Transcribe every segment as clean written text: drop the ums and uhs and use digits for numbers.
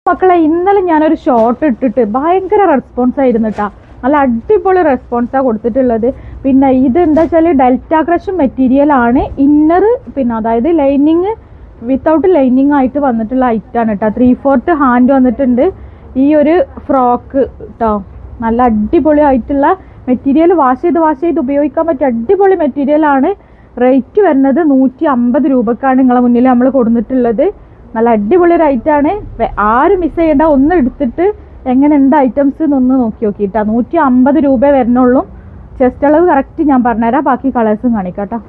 മക്കളെ ഇന്നലെ ഞാനൊരു ഷോർട്ട് ഇട്ടിട്ട് ഭയങ്കര റെസ്പോൺസ് ആയിരുന്നു കേട്ടോ. നല്ല അടിപൊളി റെസ്പോൺസാണ് കൊടുത്തിട്ടുള്ളത്. പിന്നെ ഇത് എന്താ വെച്ചാൽ ഡെൽറ്റ ക്രഷ് മെറ്റീരിയൽ ആണ്. ഇന്നർ പിന്നെ അതായത് ലൈനിങ് വിത്തൗട്ട് ലൈനിങ് ആയിട്ട് വന്നിട്ടുള്ള ഐറ്റാണ് കേട്ടോ. 3/4 ഹാൻഡ് വന്നിട്ടുണ്ട്. ഈ ഒരു ഫ്രോക്ക് കേട്ടോ നല്ല അടിപൊളി ആയിട്ടുള്ള മെറ്റീരിയൽ. വാഷ് ചെയ്ത് ഉപയോഗിക്കാൻ പറ്റിയ അടിപൊളി മെറ്റീരിയലാണ്. റേറ്റ് വരുന്നത് 150 രൂപക്കാണ് നിങ്ങളെ മുന്നിൽ നമ്മൾ കൊടുത്തിട്ടുള്ളത്. നല്ല അടിപൊളി റേറ്റാണ്. ആരും മിസ് ചെയ്യേണ്ട. ഒന്ന് എടുത്തിട്ട് എങ്ങനെയുണ്ട് ഐറ്റംസ് എന്നൊന്ന് നോക്കി നോക്കിയിട്ടാ. 150 രൂപ വരുന്നുള്ളൂ. ചെസ്റ്റ് അളവ് കറക്റ്റ് ഞാൻ പറഞ്ഞുതരാം. ബാക്കി കളേഴ്സും കാണിക്കാട്ടോ.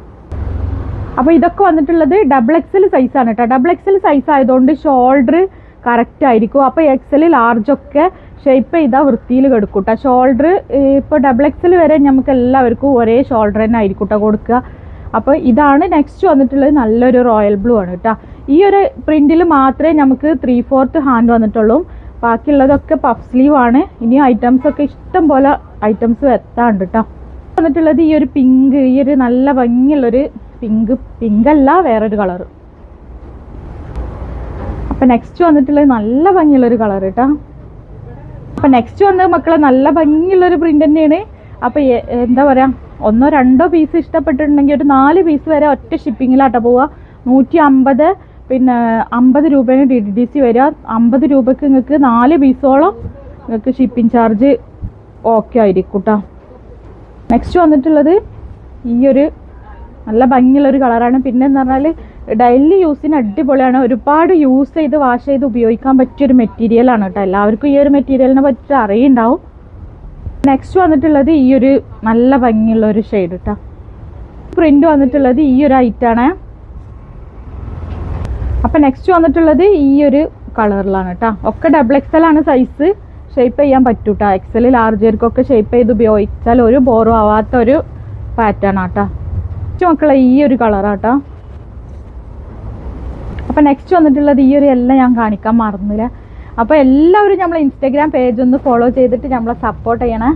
അപ്പോൾ ഇതൊക്കെ വന്നിട്ടുള്ളത് XXL സൈസാണ് കേട്ടോ. XXL സൈസ് ആയതുകൊണ്ട് ഷോൾഡർ കറക്റ്റ് ആയിരിക്കും. അപ്പോൾ XL ലാർജൊക്കെ ഷേപ്പ് ചെയ്താൽ വൃത്തിയിൽ കിടക്കും കേട്ടോ. ഷോൾഡർ ഇപ്പോൾ XXL വരെ നമുക്ക് എല്ലാവർക്കും ഒരേ ഷോൾഡർ തന്നെ ആയിരിക്കും കേട്ടോ കൊടുക്കുക. അപ്പോൾ ഇതാണ് നെക്സ്റ്റ് വന്നിട്ടുള്ളത്. നല്ലൊരു റോയൽ ബ്ലൂ ആണ് കേട്ടോ. ഈ ഒരു പ്രിന്റിൽ മാത്രമേ നമുക്ക് 3/4 ഹാൻഡ് വന്നിട്ടുള്ളൂ. ബാക്കിയുള്ളതൊക്കെ പഫ് സ്ലീവ് ആണ്. ഇനി ഐറ്റംസ് ഒക്കെ ഇഷ്ടം പോലെ ഐറ്റംസ് എത്താണ്ട് കേട്ടോ. വന്നിട്ടുള്ളത് ഈ ഒരു പിങ്ക്, ഈ ഒരു നല്ല ഭംഗിയുള്ളൊരു പിങ്ക് അല്ല വേറൊരു കളർ. അപ്പം നെക്സ്റ്റ് വന്നിട്ടുള്ളത് നല്ല ഭംഗിയുള്ളൊരു കളർ കേട്ടോ. അപ്പം നെക്സ്റ്റ് വന്നത് മക്കളെ നല്ല ഭംഗിയുള്ളൊരു പ്രിന്റ് തന്നെയാണ്. അപ്പം എന്താ പറയുക, 1-2 പീസ് ഇഷ്ടപ്പെട്ടിട്ടുണ്ടെങ്കിൽ ഒരു 4 പീസ് വരെ ഒറ്റ ഷിപ്പിങ്ങിലാട്ടോ പോവുക. 150 പിന്നെ 50 രൂപേന് DDDC വരിക. 50 രൂപയ്ക്ക് നിങ്ങൾക്ക് 4 പീസോളം നിങ്ങൾക്ക് ഷിപ്പിംഗ് ചാർജ് ഓക്കെ ആയിരിക്കും കേട്ടോ. നെക്സ്റ്റ് വന്നിട്ടുള്ളത് ഈ ഒരു നല്ല ഭംഗിയുള്ളൊരു കളറാണ്. പിന്നെ എന്ന് പറഞ്ഞാൽ ഡെയിലി യൂസിന് അടിപൊളിയാണ്. ഒരുപാട് യൂസ് ചെയ്ത് വാഷ് ചെയ്ത് ഉപയോഗിക്കാൻ പറ്റിയൊരു മെറ്റീരിയലാണ് കേട്ടോ. എല്ലാവർക്കും ഈ ഒരു മെറ്റീരിയലിനെ പറ്റി അറിയുണ്ടാവും. നെക്സ്റ്റ് വന്നിട്ടുള്ളത് ഈ ഒരു നല്ല ഭംഗിയുള്ള ഒരു ഷെയ്ഡ് കേട്ടോ. പ്രിന്റ് വന്നിട്ടുള്ളത് ഈ ഒരു ഐറ്റാണ്. അപ്പം നെക്സ്റ്റ് വന്നിട്ടുള്ളത് ഈ ഒരു കളറിലാണ് കേട്ടോ. ഒക്കെ XXL ആണ് സൈസ്. ഷേപ്പ് ചെയ്യാൻ പറ്റും കേട്ടോ. XL ലാർജർക്കൊക്കെ ഷേപ്പ് ചെയ്ത് ഉപയോഗിച്ചാൽ ഒരു ബോറും ആവാത്ത ഒരു പാറ്റേൺ ആട്ടോ. മക്കളെ ഈ ഒരു കളറാട്ടോ. അപ്പം നെക്സ്റ്റ് വന്നിട്ടുള്ളത് ഈ ഒരു എല്ലാം ഞാൻ കാണിക്കാൻ മറന്നില്ല. അപ്പോൾ എല്ലാവരും നമ്മളെ ഇൻസ്റ്റാഗ്രാം പേജ് ഒന്ന് ഫോളോ ചെയ്തിട്ട് നമ്മളെ സപ്പോർട്ട് ചെയ്യണേ.